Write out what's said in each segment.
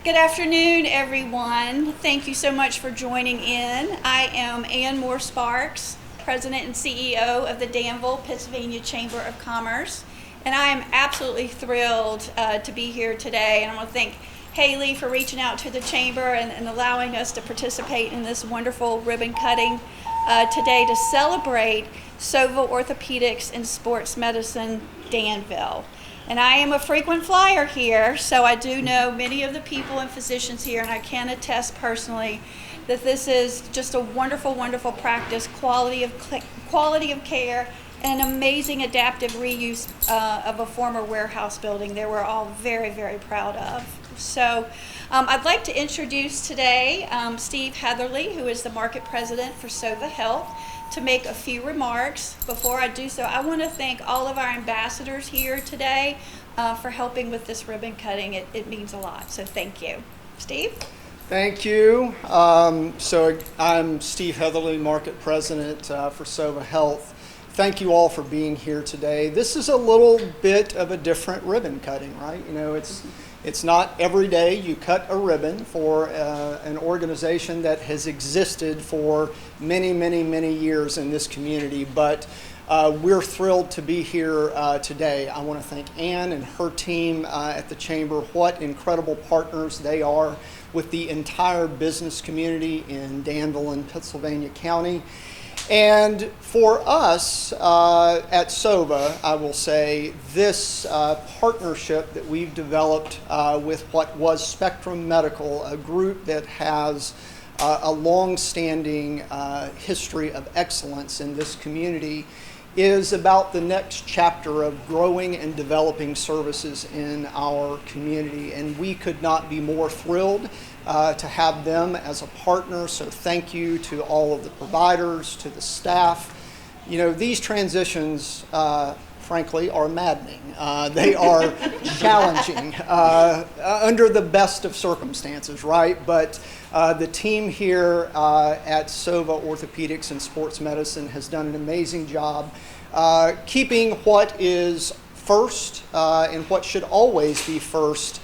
Good afternoon, everyone. Thank you so much for joining in. I am Ann Moore Sparks, President and CEO of the Danville, Pennsylvania Chamber of Commerce, and I am absolutely thrilled to be here today. And I want to thank Haley for reaching out to the Chamber and allowing us to participate in this wonderful ribbon cutting today to celebrate Sovah Orthopedics and Sports Medicine Danville. And I am a frequent flyer here, so I do know many of the people and physicians here, and I can attest personally that this is just a wonderful, wonderful practice, quality of care, and an amazing adaptive reuse of a former warehouse building that we're all very, very proud of. So I'd like to introduce today Steve Heatherly, who is the market president for Sovah Health, to make a few remarks. Before I do so, I want to thank all of our ambassadors here today for helping with this ribbon cutting. It means a lot, so thank you. Steve? Thank you. So I'm Steve Heatherly, Market President for Sovah Health. Thank you all for being here today. This is a little bit of a different ribbon cutting, right? It's not every day you cut a ribbon for an organization that has existed for many, many, many years in this community, but we're thrilled to be here today. I want to thank Ann and her team at the Chamber. What incredible partners they are with the entire business community in Danville and Pennsylvania County. And for us at Sovah, I will say this partnership that we've developed with what was Spectrum Medical, a group that has a long-standing history of excellence in this community, is about the next chapter of growing and developing services in our community. And we could not be more thrilled to have them as a partner. So thank you to all of the providers, to the staff. These transitions, frankly, are maddening. They are challenging under the best of circumstances, right? But the team here at Sovah Orthopedics and Sports Medicine has done an amazing job keeping what is first and what should always be first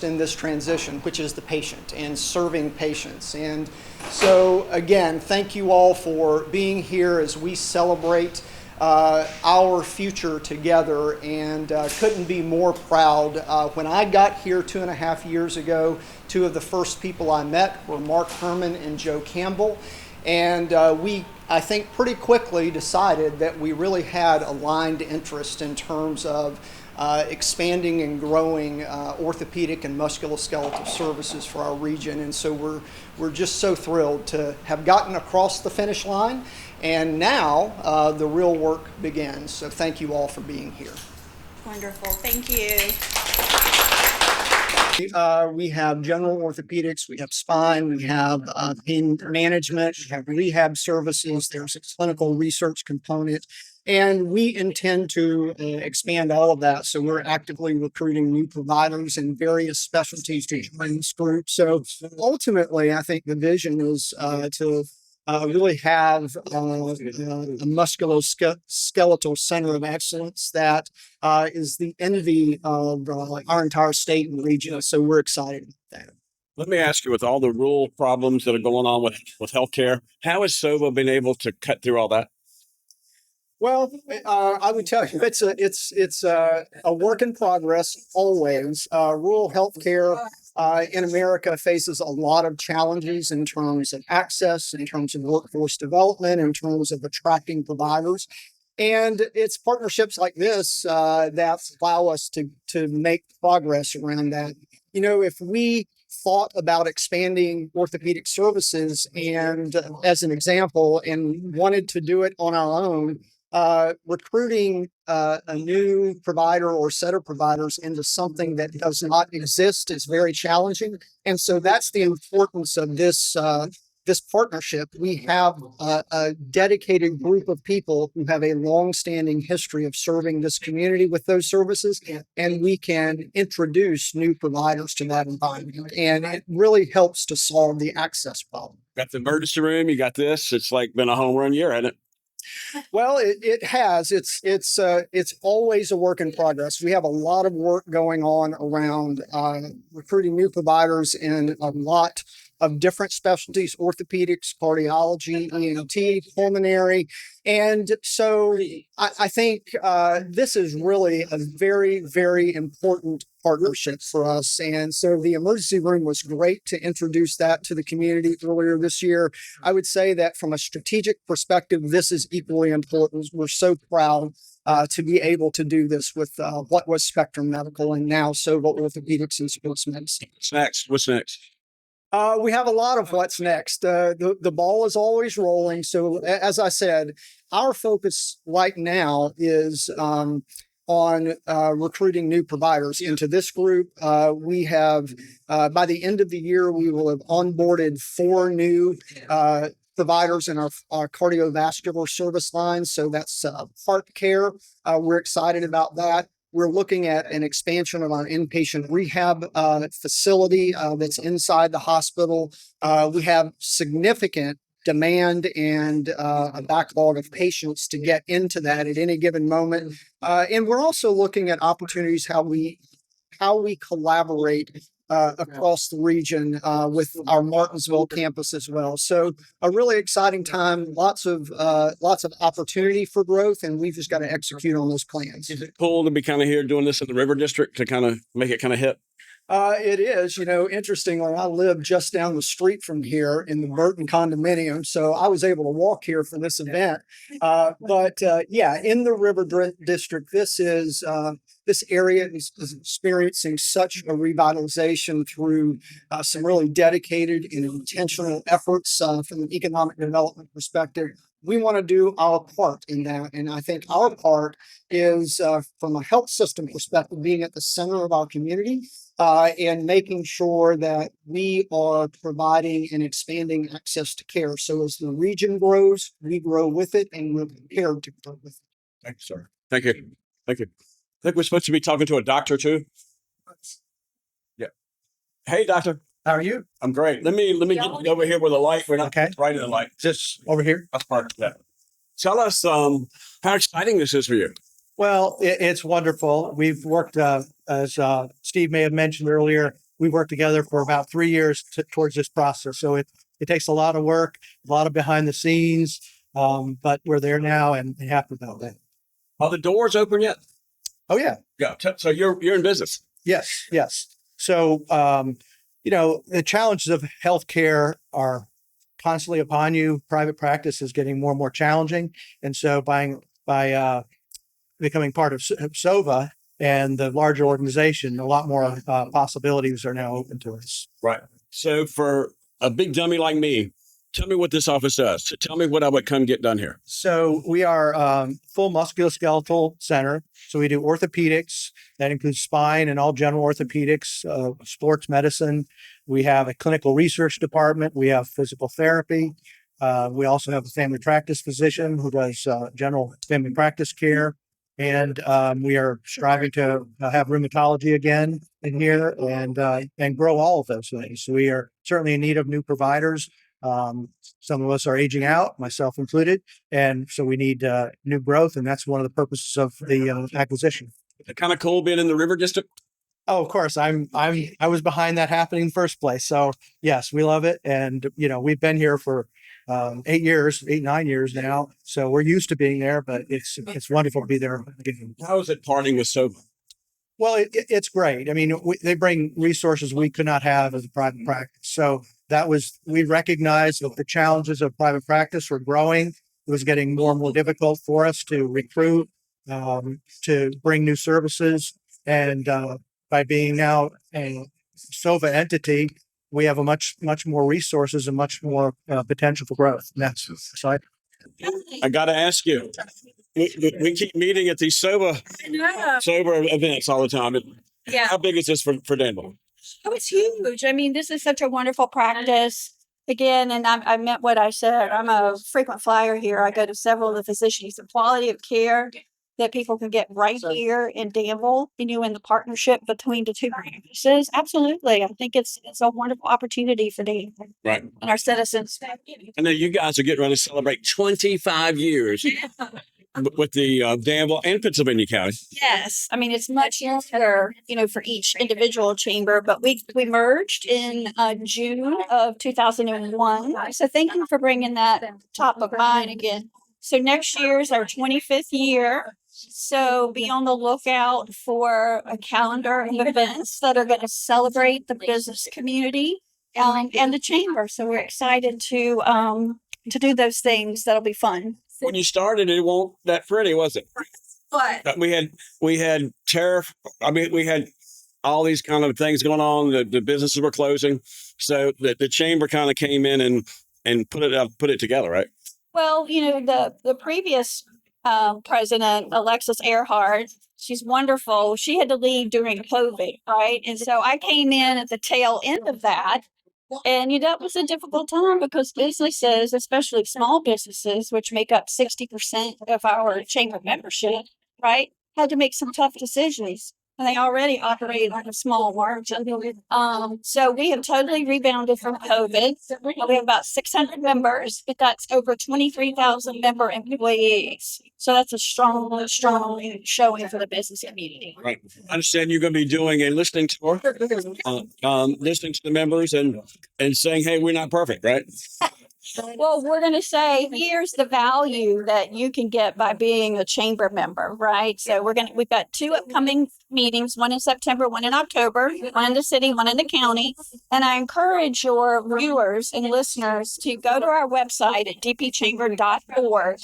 in this transition, which is the patient and serving patients. And so again, thank you all for being here as we celebrate our future together, and couldn't be more proud. When I got here 2.5 years ago, two of the first people I met were Mark Herman and Joe Campbell, and we, I think, pretty quickly decided that we really had aligned interest in terms of expanding and growing orthopedic and musculoskeletal services for our region. And so we're just so thrilled to have gotten across the finish line, and now the real work begins. So thank you all for being here. Wonderful. Thank you. We have general orthopedics, we have spine, we have pain management, we have rehab services, there's a clinical research component, and we intend to expand all of that. So we're actively recruiting new providers in various specialties to join this group. So ultimately, I think the vision is to really have a musculoskeletal center of excellence that is the envy of our entire state and region. So we're excited about that. Let me ask you, with all the rural problems that are going on with healthcare, how has Sovah been able to cut through all that? Well, I would tell you it's a work in progress always. Rural healthcare in America faces a lot of challenges in terms of access, in terms of workforce development, in terms of attracting providers. And it's partnerships like this that allow us to make progress around that. If we thought about expanding orthopedic services and as an example, and wanted to do it on our own, recruiting a new provider or set of providers into something that does not exist is very challenging. And so that's the importance of this partnership. We have a dedicated group of people who have a long-standing history of serving this community with those services, and we can introduce new providers to that environment. And it really helps to solve the access problem. Got the emergency room, you got this. It's like been a home run year, hasn't it? Well, it has. It's always a work in progress. We have a lot of work going on around recruiting new providers in a lot of different specialties: orthopedics, cardiology, ENT, pulmonary. And so I think this is really a very, very important partnership for us. And so the emergency room was great to introduce that to the community earlier this year. I would say that from a strategic perspective, this is equally important. We're so proud to be able to do this with what was Spectrum Medical and now Sovah Orthopedics and Sports Medicine. What's next? What's next? We have a lot of what's next. The ball is always rolling. So as I said, our focus right now is on recruiting new providers into this group. We have, by the end of the year, we will have onboarded 4 new providers in our cardiovascular service line. So that's heart care. We're excited about that. We're looking at an expansion of our inpatient rehab facility that's inside the hospital. We have significant demand and a backlog of patients to get into that at any given moment. And we're also looking at opportunities how we collaborate across the region with our Martinsville campus as well. So a really exciting time, lots of opportunity for growth, and we've just got to execute on those plans. Is it cool to be kind of here doing this in the River District to kind of make it kind of hit? It is, interestingly, I live just down the street from here in the Burton condominium, so I was able to walk here for this event. But in the River District, this area is experiencing such a revitalization through some really dedicated and intentional efforts from an economic development perspective. We want to do our part in that. And I think our part is, from a health system perspective, being at the center of our community and making sure that we are providing and expanding access to care. So as the region grows, we grow with it, and we're prepared to grow with it. Thank you, sir. Thank you. Thank you. I think we're supposed to be talking to a doctor too. Yeah. Hey, doctor. How are you? I'm great. Let me get over here with a light. We're not right in the light. Just over here? That's part. Yeah. Tell us how exciting this is for you. Well, it's wonderful. We've worked, as Steve may have mentioned earlier, we worked together for about 3 years towards this process. So it takes a lot of work, a lot of behind the scenes, but we're there now and happy about that. Are the doors open yet? Oh, yeah. Yeah. So you're in business. Yes. So, the challenges of healthcare are constantly upon you. Private practice is getting more and more challenging. And so by becoming part of Sovah and the larger organization, a lot more possibilities are now open to us. Right. So for a big dummy like me, tell me what this office does. So tell me what I would come get done here. So we are full musculoskeletal center. So we do orthopedics. That includes spine and all general orthopedics, sports medicine. We have a clinical research department. We have physical therapy. We also have a family practice physician who does general family practice care. And we are striving to have rheumatology again in here and grow all of those things. So we are certainly in need of new providers. Some of us are aging out, myself included, and so we need new growth, and that's one of the purposes of the acquisition. Kind of cool being in the River District. Oh, of course, I was behind that happening in the first place. So yes, we love it, and we've been here for 9 years now, so we're used to being there. But it's wonderful to be there again. How is it parting with Sovah? Well, it's great. I mean, they bring resources we could not have as a private practice. So we recognized that the challenges of private practice were growing. It was getting more and more difficult for us to recruit, to bring new services. And by being now a Sovah entity, we have a much more resources and much more potential for growth. And that's exciting. I got to ask you. We keep meeting at these Sovah events all the time. Yeah. How big is this for Danville? Oh, it's huge. I mean, this is such a wonderful practice. Again, and I meant what I said. I'm a frequent flyer here. I go to several of the physicians. The quality of care that people can get right here in Danville, in the partnership between the two campuses. Absolutely. I think it's a wonderful opportunity for Danville Right. and our citizens. And then you guys are getting ready to celebrate 25 years with the Danville and Pennsylvania County. Yes. I mean, it's much younger, for each individual chamber, but we merged in June of 2001. So thank you for bringing that top of mind again. So next year is our 25th year. So be on the lookout for a calendar of events that are going to celebrate the business community and the chamber. So we're excited to do those things. That'll be fun. When you started, it wasn't that pretty, was it? But We had tariff. I mean, we had all these kind of things going on. The businesses were closing, so the chamber kind of came in and put it together, right? well, the previous president, Alexis Earhart, she's wonderful. She had to leave during COVID, right? And so I came in at the tail end of that. And that was a difficult time because businesses, especially small businesses, which make up 60% of our chamber membership, right, had to make some tough decisions. And they already operate on a small margin. So we have totally rebounded from COVID. We have about 600 members, but that's over 23,000 member employees. So that's a strong showing for the business community. Right. I understand you're going to be doing a listening tour, listening to the members and saying, "Hey, we're not perfect," right? Well, we're going to say, here's the value that you can get by being a chamber member, right? So we've got 2 upcoming meetings, one in September, one in October, one in the city, one in the county. And I encourage your viewers and listeners to go to our website at dpchamber.org.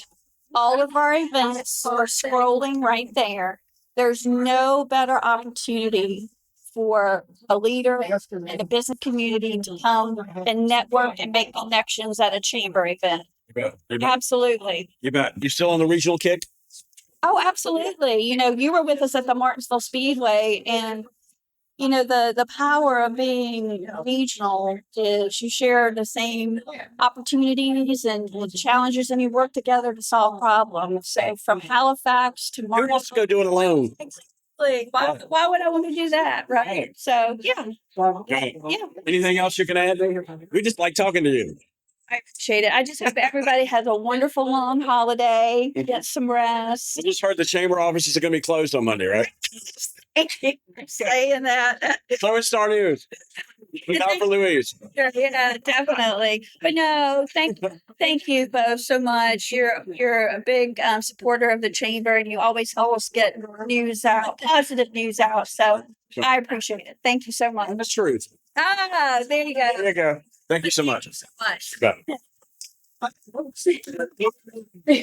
All of our events are scrolling right there. There's no better opportunity for a leader in the business community to come and network and make connections at a chamber event. You bet. Absolutely. You bet. You still on the regional kick? Oh, absolutely. You were with us at the Martinsville Speedway, and the power of being regional is you share the same opportunities and challenges, and you work together to solve problems. So from Halifax to Who wants to Martinsville. go do it alone? Why would I want to do that? Right. So yeah. Yeah. Anything else you can add? We just like talking to you. I appreciate it. I just hope everybody has a wonderful long holiday, get some rest. I just heard the chamber offices are going to be closed on Monday, right? Thank you for saying that. So it's Star News. Look out for Louise. Yeah, definitely. But no, thank you both so much. You're a big supporter of the chamber, and you always help us get news out, positive news out. So I appreciate it. Thank you so much. That's truth. There you go. There you go. Thank you so much. Thank you so much. You bet.